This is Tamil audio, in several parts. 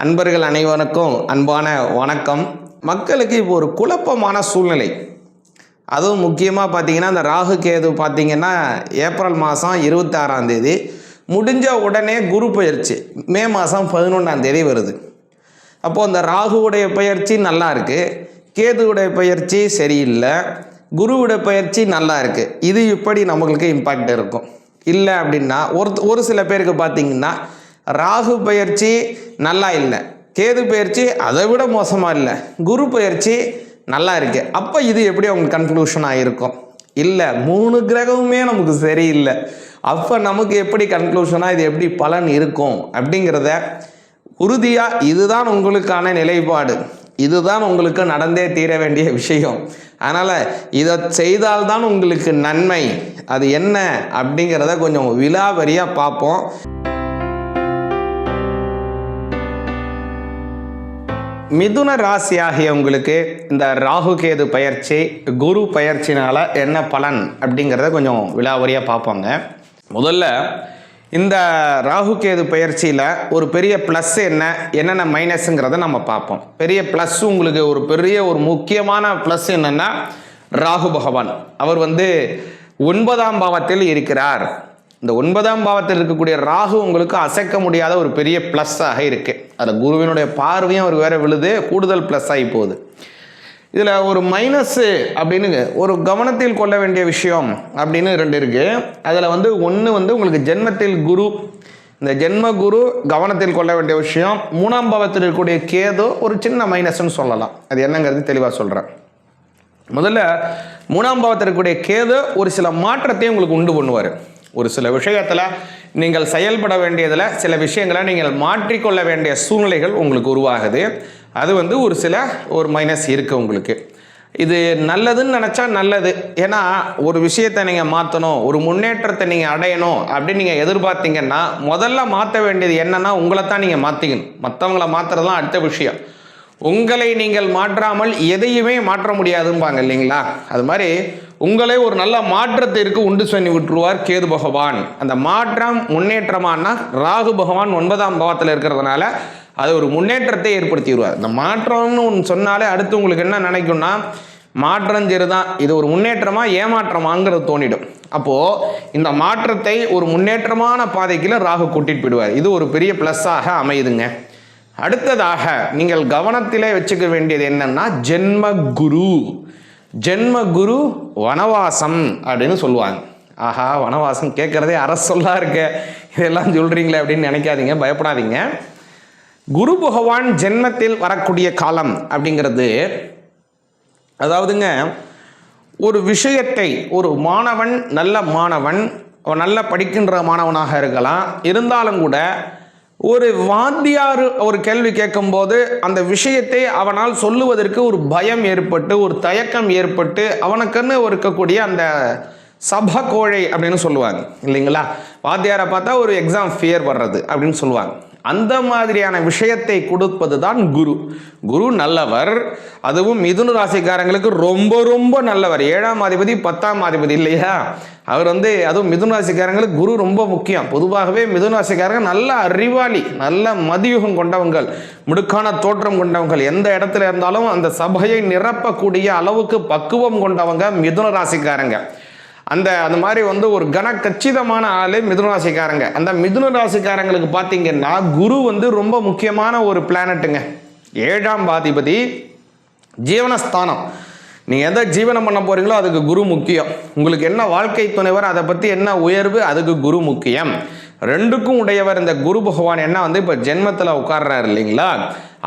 அன்பர்கள் அனைவருக்கும் அன்பான வணக்கம். மக்களுக்கு இப்போ ஒரு குழப்பமான சூழ்நிலை. அதுவும் முக்கியமாக பார்த்தீங்கன்னா இந்த ராகு கேது பார்த்தீங்கன்னா ஏப்ரல் மாதம் 26ஆம் தேதி முடிஞ்ச உடனே குரு பயிற்சி மே மாதம் 11ஆம் தேதி வருது. அப்போது இந்த ராகுவுடைய பயிற்சி நல்லா இருக்குது, கேதுவுடைய பயிற்சி சரியில்லை, குருவுடைய பயிற்சி நல்லா இருக்குது. இது இப்படி நம்மளுக்கு இம்பாக்ட் இருக்கும். இல்லை அப்படின்னா ஒரு சில பேருக்கு பார்த்தீங்கன்னா ராகு பயிற்சி நல்லா இல்லை, கேது பயிற்சி அதை விட மோசமாக இல்லை, குரு பயிற்சி நல்லா இருக்கு. அப்போ இது எப்படி அவங்களுக்கு கன்க்ளூஷனாக இருக்கும்? இல்லை, 3 கிரகமுமே நமக்கு சரியில்லை. அப்போ நமக்கு எப்படி கன்க்ளூஷனாக இது எப்படி பலன் இருக்கும் அப்படிங்கிறத உறுதியாக இதுதான் உங்களுக்கான நிலைப்பாடு, இதுதான் உங்களுக்கு நடந்தே தீர வேண்டிய விஷயம். அதனால் இதை செய்தால்தான் உங்களுக்கு நன்மை. அது என்ன அப்படிங்கிறத கொஞ்சம் விலாவரியாக பார்ப்போம். மிதுன ராசி ஆகிய உங்களுக்கு இந்த ராகு கேது பயிற்சி குரு பயிற்சினால் என்ன பலன் அப்படிங்கிறத கொஞ்சம் விலாவரியாக பார்ப்போங்க. முதல்ல இந்த ராகு கேது பயிற்சியில் ஒரு பெரிய ப்ளஸ் என்னென்ன மைனஸுங்கிறத நம்ம பார்ப்போம். பெரிய ப்ளஸ் உங்களுக்கு ஒரு முக்கியமான ப்ளஸ் என்னென்னா ராகு பகவான் அவர் 9ஆம் பாவத்தில் இருக்கிறார். இந்த 9ஆம் பாவத்தில் இருக்கக்கூடிய ராகு உங்களுக்கு அசைக்க முடியாத ஒரு பெரிய ப்ளஸ்ஸாக இருக்குது. அதில் குருவினுடைய பார்வையும் அவர் வேற விழுது, கூடுதல் ப்ளஸ் ஆகி போகுது. இதில் ஒரு மைனஸ்ஸு அப்படின்னு ஒரு கவனத்தில் கொள்ள வேண்டிய விஷயம் அப்படின்னு 2 இருக்குது. அதில் ஒன்று உங்களுக்கு ஜென்மத்தில் குரு, இந்த ஜென்ம குரு கவனத்தில் கொள்ள வேண்டிய விஷயம். 3ஆம் பாவத்தில் இருக்கக்கூடிய கேது ஒரு சின்ன மைனஸ்ன்னு சொல்லலாம். அது என்னங்கிறது தெளிவாக சொல்கிறேன். முதல்ல 3ஆம் பாவத்தில் இருக்கக்கூடிய கேது ஒரு சில மாற்றத்தையும் உங்களுக்கு உண்டு பண்ணுவார். ஒரு சில விஷயத்தில் நீங்கள் செயல்பட வேண்டியதில் சில விஷயங்களை நீங்கள் மாற்றிக்கொள்ள வேண்டிய சூழ்நிலைகள் உங்களுக்கு உருவாகுது. அது ஒரு மைனஸ் இருக்குது உங்களுக்கு. இது நல்லதுன்னு நினச்சா நல்லது. ஏன்னா ஒரு விஷயத்தை நீங்கள் மாற்றணும், ஒரு முன்னேற்றத்தை நீங்கள் அடையணும் அப்படின்னு நீங்கள் எதிர்பார்த்தீங்கன்னா முதல்ல மாற்ற வேண்டியது என்னென்னா உங்களை தான் நீங்கள் மாற்றிக்கணும். மற்றவங்களை மாற்றுறதுலாம் அடுத்த விஷயம். உங்களை நீங்கள் மாற்றாமல் எதையுமே மாற்ற முடியாதும்பாங்க இல்லைங்களா? அது மாதிரி உங்களே ஒரு நல்ல மாற்றத்திற்கு உண்டு சொல்லி விட்டுருவார் கேது பகவான். அந்த மாற்றம் முன்னேற்றமானா ராகு பகவான் 9ஆம் பாவத்தில் இருக்கிறதுனால அது ஒரு முன்னேற்றத்தை ஏற்படுத்திடுவார். இந்த மாற்றம்னு ஒன்று சொன்னாலே அடுத்து உங்களுக்கு என்ன நினைக்கும்னா மாற்றம் சரிதான், இது ஒரு முன்னேற்றமா ஏமாற்றமாங்கிறது தோணிடும். அப்போது இந்த மாற்றத்தை ஒரு முன்னேற்றமான பாதைக்குள்ள ராகு கூட்டிட்டு போயிடுவார். இது ஒரு பெரிய ப்ளஸ்ஸாக அமையுதுங்க. அடுத்ததாக நீங்கள் கவனத்திலே வச்சுக்க வேண்டியது என்னன்னா ஜென்ம குரு வனவாசம் அப்படின்னு சொல்லுவாங்க. ஆஹா, வனவாசம் கேட்குறதே அரசொல்லாக இருக்க, இதெல்லாம் சொல்கிறீங்களே அப்படின்னு நினைக்காதீங்க, பயப்படாதீங்க. குரு பகவான் ஜென்மத்தில் வரக்கூடிய காலம் அப்படிங்கிறது, அதாவதுங்க ஒரு விஷயத்தை ஒரு மாணவன் நல்ல படிக்கின்ற மாணவனாக இருக்கலாம், இருந்தாலும் கூட ஒரு வாத்தியார் ஒரு கேள்வி கேட்கும்போது அந்த விஷயத்தை அவனால் சொல்லுவதற்கு ஒரு பயம் ஏற்பட்டு ஒரு தயக்கம் ஏற்பட்டு அவனுக்குன்னு இருக்கக்கூடிய அந்த சப கோழை அப்படின்னு சொல்லுவாங்க இல்லைங்களா? வாத்தியாரை பார்த்தா ஒரு எக்ஸாம் ஃபியர் வர்றது அப்படின்னு சொல்லுவாங்க. அந்த மாதிரியான விஷயத்தை கொடுப்பது தான் குரு நல்லவர். அதுவும் மிதுன ராசிக்காரங்களுக்கு ரொம்ப ரொம்ப நல்லவர். 7ஆம் அதிபதி 10ஆம் அதிபதி இல்லையா? அவர் அதுவும் மிதுன ராசிக்காரங்களுக்கு குரு ரொம்ப முக்கியம். பொதுவாகவே மிதுன ராசிக்காரங்க நல்ல அறிவாளி, நல்ல மதியுகம் கொண்டவங்கள், முடுக்கான தோற்றம் கொண்டவங்கள், எந்த இடத்துல இருந்தாலும் அந்த சபையை நிரப்பக்கூடிய அளவுக்கு பக்குவம் கொண்டவங்க மிதுன ராசிக்காரங்க. அந்த மாதிரி ஒரு கச்சிதமான ஆளு மிதுன ராசிக்காரங்க. அந்த மிதுன ராசிக்காரங்களுக்கு பார்த்தீங்கன்னா குரு ரொம்ப முக்கியமான ஒரு பிளானட்டுங்க. 7ஆம் அதிபதி ஜீவனஸ்தானம். நீங்கள் எதை ஜீவனம் பண்ண போறீங்களோ அதுக்கு குரு முக்கியம். உங்களுக்கு என்ன வாழ்க்கை துணைவர், அதை பற்றி என்ன உயர்வு, அதுக்கு குரு முக்கியம். 2க்கும் உடையவர் இந்த குரு பகவான் என்ன இப்போ ஜென்மத்தில் உட்கார்றாரு இல்லைங்களா?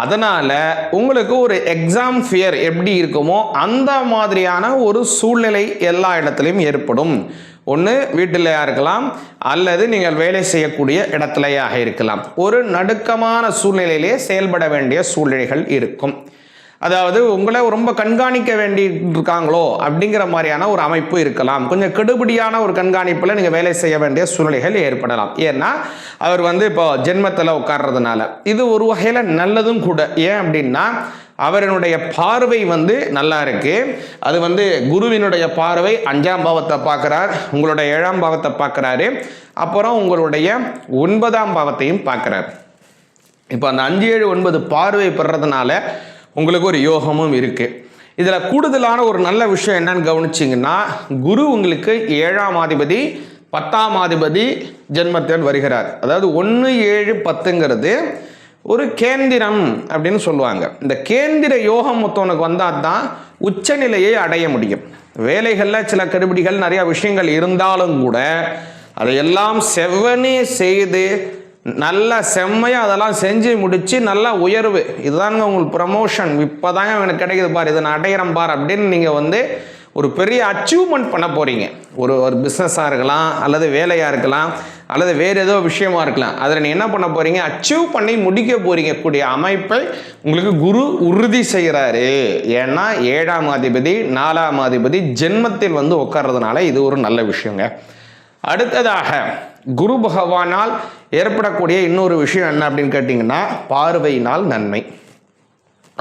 அதனால் உங்களுக்கு ஒரு எக்ஸாம் ஃபியர் எப்படி இருக்குமோ அந்த மாதிரியான ஒரு சூழ்நிலை எல்லா இடத்துலையும் ஏற்படும். ஒன்று வீட்டிலையாக இருக்கலாம், அல்லது நீங்கள் வேலை செய்யக்கூடிய இடத்துலையாக இருக்கலாம். ஒரு நடுக்கமான சூழ்நிலையிலே செயல்பட வேண்டிய சூழ்நிலைகள் இருக்கும். அதாவது உங்களை ரொம்ப கண்காணிக்க வேண்டி இருக்காங்களோ அப்படிங்கிற மாதிரியான ஒரு அமைப்பு இருக்கலாம். கொஞ்சம் கெடுபடியான ஒரு கண்காணிப்பில் நீங்கள் வேலை செய்ய வேண்டிய சூழ்நிலைகள் ஏற்படலாம். ஏன்னா அவர் இப்போ ஜென்மத்தில் உட்கார்றதுனால இது ஒரு வகையில் நல்லதும் கூட. ஏன் அப்படின்னா அவருடைய பார்வை நல்லா இருக்கு. அது குருவினுடைய பார்வை 5ஆம் பாவத்தை பார்க்குறார், உங்களுடைய 7ஆம் பாவத்தை பார்க்குறாரு, அப்புறம் உங்களுடைய 9ஆம் பாவத்தையும் பார்க்குறார். இப்போ அந்த 5, 7, 9 பார்வை பெறதுனால உங்களுக்கு ஒரு யோகமும் இருக்குது. இதில் கூடுதலான ஒரு நல்ல விஷயம் என்னன்னு கவனிச்சிங்கன்னா, குரு உங்களுக்கு 7ஆம் அதிபதி 10ஆம் அதிபதி ஜென்மத்தில் வருகிறார். அதாவது 1, 7, 10ங்கிறது ஒரு கேந்திரம் அப்படின்னு சொல்லுவாங்க. இந்த கேந்திர யோகம் மொத்தவனுக்கு வந்தால் தான் உச்சநிலையை அடைய முடியும். வேலைகளில் சில கெடுபிடிகள் நிறையா விஷயங்கள் இருந்தாலும் கூட அதையெல்லாம் செவ்வனே செய்து நல்லா செம்மையாக அதெல்லாம் செஞ்சு முடித்து நல்லா உயர்வு, இதுதாங்க உங்களுக்கு ப்ரமோஷன், இப்போ தாங்க எனக்கு கிடைக்குது பார், இதை நான் அடையிறேன் பார் அப்படின்னு நீங்கள் ஒரு பெரிய அச்சீவ்மெண்ட் பண்ண போகிறீங்க. ஒரு பிஸ்னஸாக இருக்கலாம், அல்லது வேலையாக இருக்கலாம், அல்லது வேறு ஏதோ விஷயமா இருக்கலாம். அதில் நீ என்ன பண்ண போகிறீங்க, அச்சீவ் பண்ணி முடிக்க போகிறீங்க கூடிய அமைப்பை உங்களுக்கு குரு உறுதி செய்கிறாரு. ஏன்னா 7ஆம் அதிபதி 4ஆம் அதிபதி ஜென்மத்தில் உட்கார்றதுனால இது ஒரு நல்ல விஷயங்க. அடுத்ததாக குரு பகவானால் ஏற்படக்கூடிய இன்னொரு விஷயம் என்ன அப்படின்னு கேட்டிங்கன்னா, பார்வையினால் நன்மை.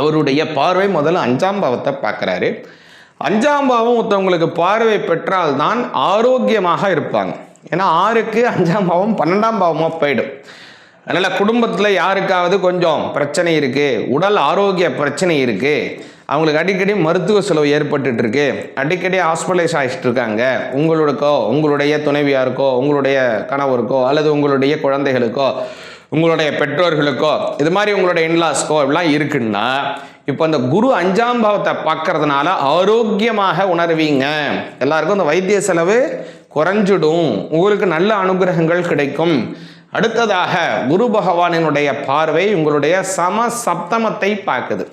அவருடைய பார்வை முதல்ல 5ஆம் பாவத்தை பார்க்குறாரு. 5ஆம் பாவம் ஒருத்தவங்களுக்கு பார்வை பெற்றால் தான் ஆரோக்கியமாக இருப்பாங்க. ஏன்னா 6க்கு 5ஆம் பாவம் 12ஆம் பாவமாக போயிடும். அதனால் குடும்பத்தில் யாருக்காவது கொஞ்சம் பிரச்சனை இருக்குது, உடல் ஆரோக்கிய பிரச்சனை இருக்குது, அவங்களுக்கு அடிக்கடி மருத்துவ செலவு ஏற்பட்டுட்டு இருக்கு, அடிக்கடி ஹாஸ்பிட்டலைஸ் ஆகிட்டு இருக்காங்க, உங்களுக்கோ உங்களுடைய துணைவியாருக்கோ உங்களுடைய கணவருக்கோ அல்லது உங்களுடைய குழந்தைகளுக்கோ உங்களுடைய பெற்றோர்களுக்கோ இது மாதிரி உங்களுடைய இன்லாஸ்க்கோ இப்படிலாம் இருக்குன்னா, இப்போ அந்த குரு 5ஆம் பாவத்தை பார்க்கறதுனால ஆரோக்கியமாக உணர்வீங்க. எல்லாருக்கும் அந்த வைத்திய செலவு குறைஞ்சிடும், உங்களுக்கு நல்ல அனுகிரகங்கள் கிடைக்கும். அடுத்ததாக குரு பகவானினுடைய பார்வை உங்களுடைய சமசப்தமத்தை பார்க்குது.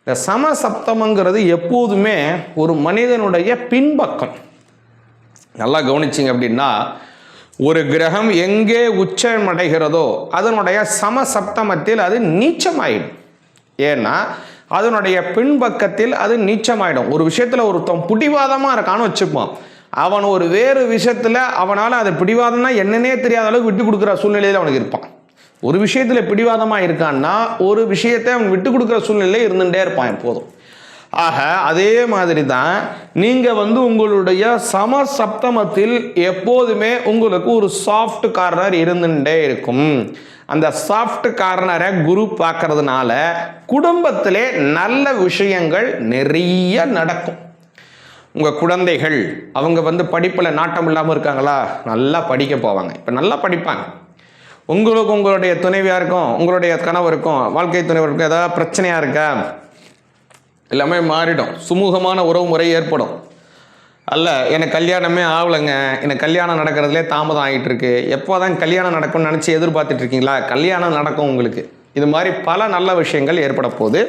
இந்த சமசப்தமங்கிறது எப்போதுமே ஒரு மனிதனுடைய பின்பக்கம். நல்லா கவனிச்சிங்க அப்படின்னா, ஒரு கிரகம் எங்கே உச்சமடைகிறதோ அதனுடைய சமசப்தமத்தில் அது நீச்சமாயிடும். ஏன்னா அதனுடைய பின்பக்கத்தில் அது நீச்சமாயிடும். ஒரு விஷயத்தில் ஒருத்தன் பிடிவாதமாக இருக்கான்னு வச்சுப்போம், அவன் ஒரு வேறு விஷயத்தில் அவனால் அது பிடிவாதம்னா என்னன்னே தெரியாத அளவுக்கு விட்டு கொடுக்குற சூழ்நிலையில் அவனுக்கு இருப்பான். ஒரு விஷயத்தில் பிடிவாதமாக இருக்கான்னா ஒரு விஷயத்தை அவன் விட்டு கொடுக்குற சூழ்நிலையில் இருந்துகிட்டே இருப்பான் எப்போதும். ஆக அதே மாதிரி தான் நீங்கள் உங்களுடைய சமசப்தமத்தில் எப்போதுமே உங்களுக்கு ஒரு சாஃப்ட் கார்னர் இருந்துகிட்டே இருக்கும். அந்த சாஃப்ட் கார்னரை குரு பார்க்கறதுனால குடும்பத்திலே நல்ல விஷயங்கள் நிறைய நடக்கும். உங்கள் குழந்தைகள் அவங்க படிப்பில் நாட்டம் இல்லாமல் இருக்காங்களா, நல்லா படிக்க போவாங்க, இப்போ நல்லா படிப்பாங்க. உங்களுக்கு உங்களுடைய துணைவியாருக்கும் உங்களுடைய கணவருக்கும் வாழ்க்கை துணைவருக்கும் ஏதாவது பிரச்சனையாக இருக்கா, எல்லாமே மாறிடும், சுமூகமான உறவு முறை ஏற்படும். அல்ல எனக்கு கல்யாணமே ஆகலைங்க, எனக்கு கல்யாணம் நடக்கிறதுலே தாமதம் ஆகிட்டு இருக்கு, எப்போ தான் கல்யாணம் நடக்கும்னு நினச்சி எதிர்பார்த்துட்டு இருக்கீங்களா, கல்யாணம் நடக்கும் உங்களுக்கு. இது மாதிரி பல நல்ல விஷயங்கள் ஏற்பட போகுது.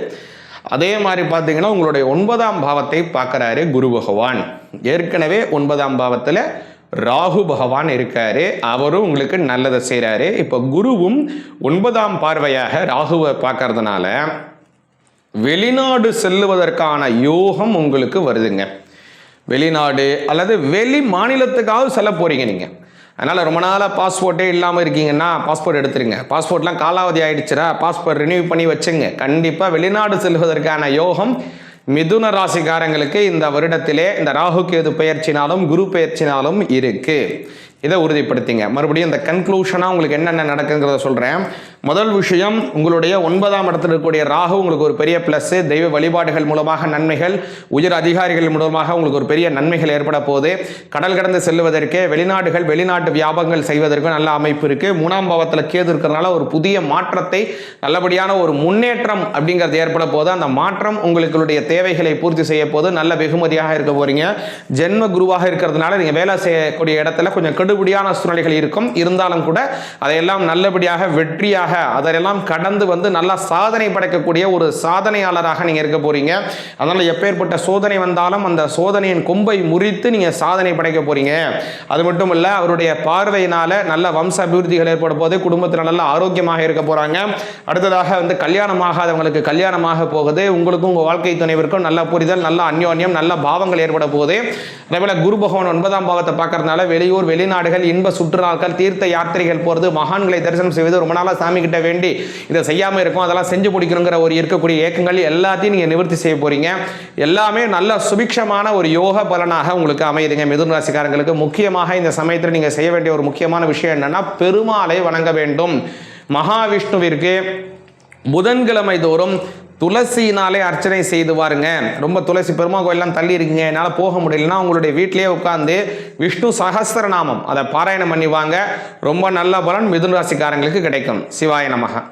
அதே மாதிரி பார்த்தீங்கன்னா உங்களுடைய 9ஆம் பாவத்தை பார்க்குறாரு குரு பகவான். ஏற்கனவே 9ஆம் பாவத்தில் ராகு பகவான் இருக்காரு, அவரும் உங்களுக்கு நல்லதை செய்கிறாரு. இப்போ குருவும் 9ஆம் பார்வையாக ராகுவை பார்க்கறதுனால வெளிநாடு செல்லுவதற்கான யோகம் உங்களுக்கு வருதுங்க. வெளிநாடு அல்லது வெளி மாநிலத்துக்காவது செல்ல போகிறீங்க நீங்கள். அதனால் ரொம்ப நாளாக பாஸ்போர்ட்டே இல்லாமல் இருக்கீங்கன்னா பாஸ்போர்ட் எடுத்துருங்க. பாஸ்போர்ட்லாம் காலாவதி ஆகிடுச்சுரா, பாஸ்போர்ட் ரினியூ பண்ணி வச்சுங்க. கண்டிப்பாக வெளிநாடு செல்வதற்கான யோகம் மிதுன ராசிக்காரங்களுக்கு இந்த வருடத்திலே இந்த ராகு கேது பெயர்ச்சினாலும் குரு பெயர்ச்சினாலும் இருக்குது. இதை உறுதிப்படுத்திங்க. மறுபடியும் இந்த கன்க்ளூஷனாக உங்களுக்கு என்னென்ன நடக்குங்கிறத சொல்கிறேன். முதல் விஷயம், உங்களுடைய 9ஆம் இடத்தில் இருக்கக்கூடிய ராகு உங்களுக்கு ஒரு பெரிய ப்ளஸ். தெய்வ வழிபாடுகள் மூலமாக நன்மைகள், உயர் அதிகாரிகள் மூலமாக உங்களுக்கு ஒரு பெரிய நன்மைகள் ஏற்பட போகுது. கடல் கடந்து செல்வதற்கு, வெளிநாடுகள் வெளிநாட்டு வியாபாரங்கள் செய்வதற்கு நல்ல அமைப்பு இருக்குது. 3ஆம் பாவத்தில் கேது இருக்கிறதுனால ஒரு புதிய மாற்றத்தை, நல்லபடியான ஒரு முன்னேற்றம் அப்படிங்கிறது ஏற்பட போது. அந்த மாற்றம் உங்களுடைய தேவைகளை பூர்த்தி செய்ய போது நல்ல வெகுமதியாக இருக்க போகிறீங்க. ஜென்ம குருவாக இருக்கிறதுனால நீங்கள் வேலை செய்யக்கூடிய இடத்துல கொஞ்சம் கடுபடியான சூழ்நிலைகள் இருக்கும். இருந்தாலும் கூட அதையெல்லாம் நல்லபடியாக வெற்றியாக அதெல்லாம் கடந்து நல்லா சாதனை படைக்கக்கூடிய ஒரு சாதனையாளராக நீங்க இருக்க போறீங்க. அதனால எப்பேற்பட்ட சோதனை வந்தாலும் அந்த சோதனையின் கொம்பை முறித்து நீங்க சாதனை படைக்க போறீங்க. அது மட்டும் இல்ல, அவருடைய பார்வையினால நல்ல வம்ச அபிவிருத்திகள் ஏற்பட போது, குடும்பத்தில் நல்ல ஆரோக்கியமாக இருக்க போறாங்க. அடுத்ததாக கல்யாணமாகாதவங்களுக்கு கல்யாணமாக போகுது. உங்களுக்கும் உங்க வாழ்க்கை துணைவிற்கும் நல்ல புரிதல், நல்ல அந்யோன்யம், நல்ல பாவங்கள் ஏற்பட போகுது. அதேபோல குரு பகவான் 9ஆம் பாவத்தை பார்க்கறதுனால வெளியூர் வெளிநாடுகள் இன்ப சுற்றுலாக்கள் தீர்த்த யாத்திரைகள் போறது, மகான்களை தரிசனம் செய்வது, ரொம்ப நாளா சாமி கிட்ட வேண்டி இதை செய்யாம இருக்கும் அதெல்லாம் செஞ்சு முடிக்கணுங்கிற ஒரு இருக்கக்கூடிய ஏக்கங்கள் எல்லாத்தையும் நீங்க நிவர்த்தி செய்ய போறீங்க. எல்லாமே நல்ல சுபிக்ஷமான ஒரு யோக பலனாக உங்களுக்கு அமையுதுங்க. மிதுன ராசிக்காரங்களுக்கு முக்கியமாக இந்த சமயத்தில் நீங்க செய்ய வேண்டிய ஒரு முக்கியமான விஷயம் என்னன்னா, பெருமாளை வணங்க வேண்டும். மகாவிஷ்ணுவிற்கு புதன்கிழமை தோறும் துளசினாலே அர்ச்சனை செய்து வாருங்க. ரொம்ப துளசி பெருமா கோயிலெலாம் தள்ளி இருக்குங்க, என்னால் போக முடியலன்னா உங்களுடைய வீட்டிலேயே உட்காந்து விஷ்ணு சகஸ்ரநாமம் அதை பாராயணம் பண்ணி வாங்க. ரொம்ப நல்ல பலன் மிதுன ராசிக்காரங்களுக்கு கிடைக்கும். சிவாய நமக.